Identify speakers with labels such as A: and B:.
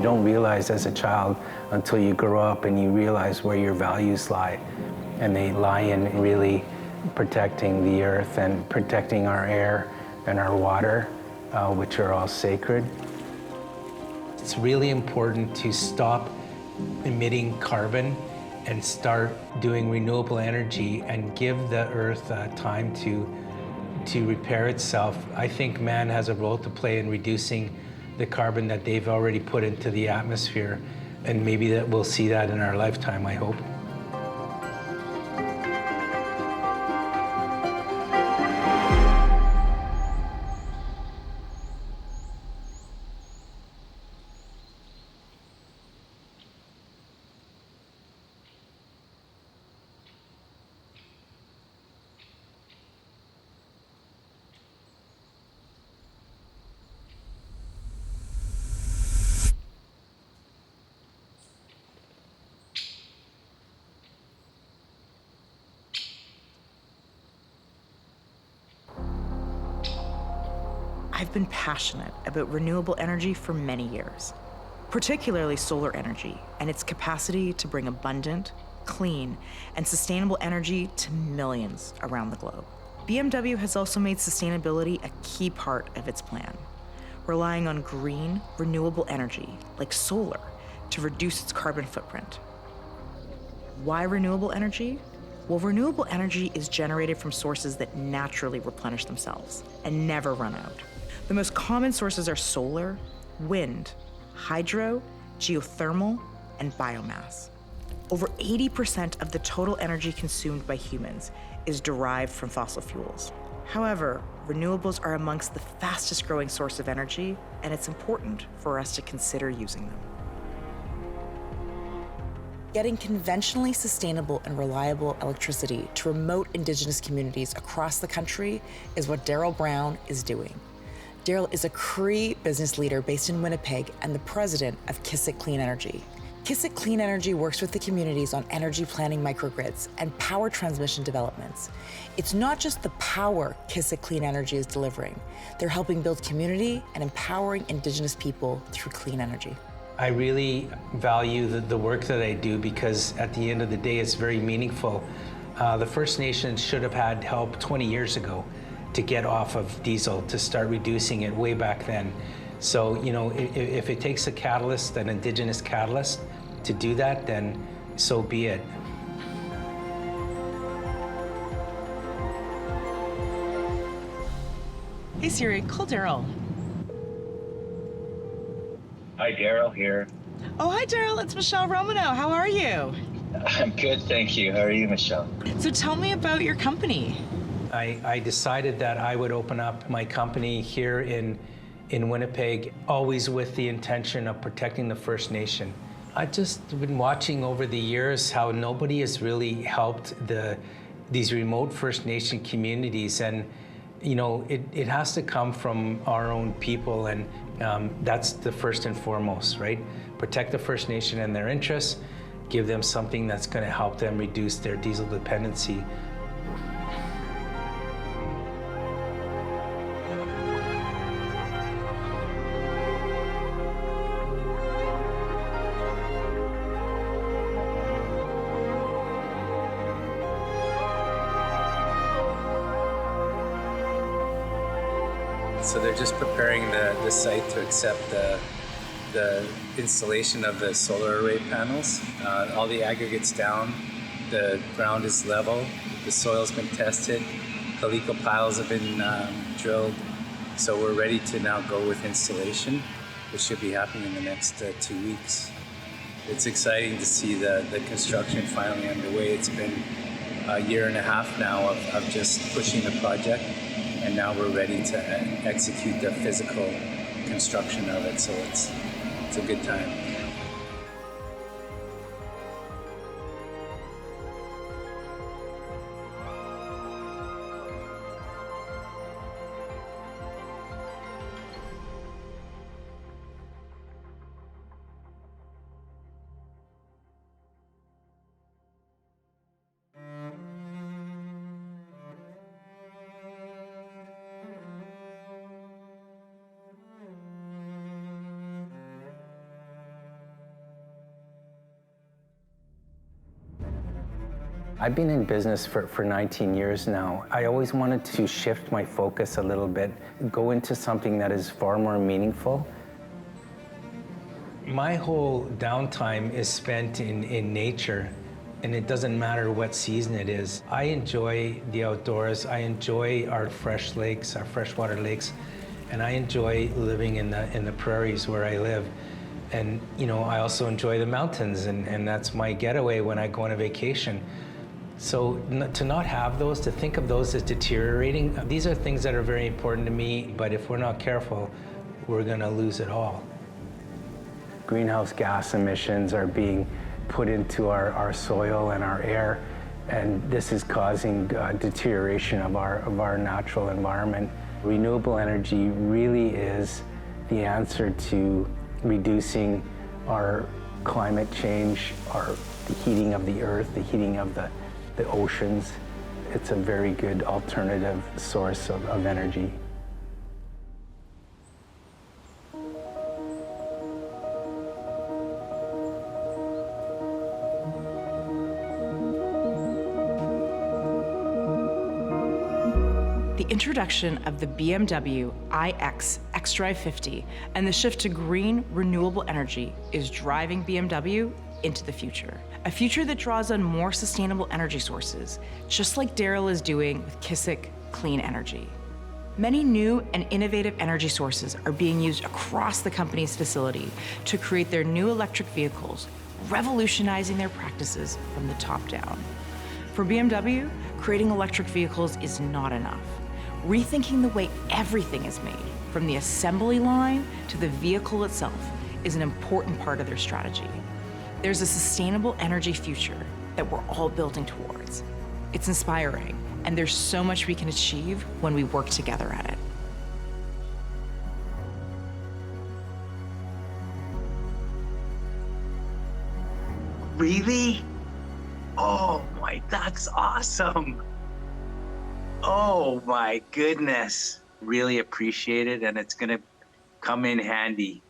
A: don't realize as a child until you grow up and you realize where your values lie. And they lie in really protecting the earth and protecting our air and our water, which are all sacred. It's really important to stop emitting carbon and start doing renewable energy and give the earth time to repair itself. I think man has a role to play in reducing the carbon that they've already put into the atmosphere, and maybe that we'll see that in our lifetime, I hope.
B: I've been passionate about renewable energy for many years, particularly solar energy and its capacity to bring abundant, clean, and sustainable energy to millions around the globe. BMW has also made sustainability a key part of its plan, relying on green, renewable energy like solar to reduce its carbon footprint. Why renewable energy? Well, renewable energy is generated from sources that naturally replenish themselves and never run out. The most common sources are solar, wind, hydro, geothermal, and biomass. Over 80% of the total energy consumed by humans is derived from fossil fuels. However, renewables are amongst the fastest growing source of energy, and it's important for us to consider using them. Getting conventionally sustainable and reliable electricity to remote Indigenous communities across the country is what Daryl Brown is doing. Daryl is a Cree business leader based in Winnipeg and the president of Kissick Clean Energy. Kissick Clean Energy works with the communities on energy planning microgrids and power transmission developments. It's not just the power Kissick Clean Energy is delivering. They're helping build community and empowering Indigenous people through clean energy.
A: I really value the work that I do because at the end of the day, it's very meaningful. The First Nations should have had help 20 years ago to get off of diesel, to start reducing it way back then. So, you know, if it takes a catalyst, an Indigenous catalyst, to do that, then so be it.
C: Hey Siri, call Daryl.
D: Hi, Daryl here.
C: Oh, hi Daryl, it's Michelle Romano. How are you?
D: I'm good, thank you. How are you, Michelle?
C: So tell me about your company.
A: I decided that I would open up my company here in Winnipeg, always with the intention of protecting the First Nation. I've just been watching over the years how nobody has really helped these remote First Nation communities, and you know, it has to come from our own people, and that's the first and foremost, right? Protect the First Nation and their interests, give them something that's going to help them reduce their diesel dependency. So they're just preparing the site to accept the installation of the solar array panels. All the aggregates down, the ground is level, the soil's been tested, helical piles have been drilled. So we're ready to now go with installation, which should be happening in the next 2 weeks. It's exciting to see the construction finally underway. It's been a year and a half now of just pushing the project. And now we're ready to execute the physical construction of it, so it's a good time.
E: I've been in business for 19 years now. I always wanted to shift my focus a little bit, go into something that is far more meaningful. My whole downtime is spent in nature, and it doesn't matter what season it is. I enjoy the outdoors. I enjoy our fresh lakes, our freshwater lakes, and I enjoy living in the prairies where I live. And I also enjoy the mountains, and that's my getaway when I go on a vacation. So to not have those, to think of those as deteriorating, these are things that are very important to me, but if we're not careful, we're gonna lose it all. Greenhouse gas emissions are being put into our soil and our air, and this is causing deterioration of our natural environment. Renewable energy really is the answer to reducing our climate change, the heating of the earth, the heating of the oceans. It's a very good alternative source of energy.
B: The introduction of the BMW iX xDrive 50 and the shift to green, renewable energy is driving BMW into the future. A future that draws on more sustainable energy sources, just like Daryl is doing with Kissick Clean Energy. Many new and innovative energy sources are being used across the company's facility to create their new electric vehicles, revolutionizing their practices from the top down. For BMW, creating electric vehicles is not enough. Rethinking the way everything is made, from the assembly line to the vehicle itself, is an important part of their strategy. There's a sustainable energy future that we're all building towards. It's inspiring, and there's so much we can achieve when we work together at it.
F: Really? Oh that's awesome. Oh my goodness. Really appreciate it, and it's gonna come in handy.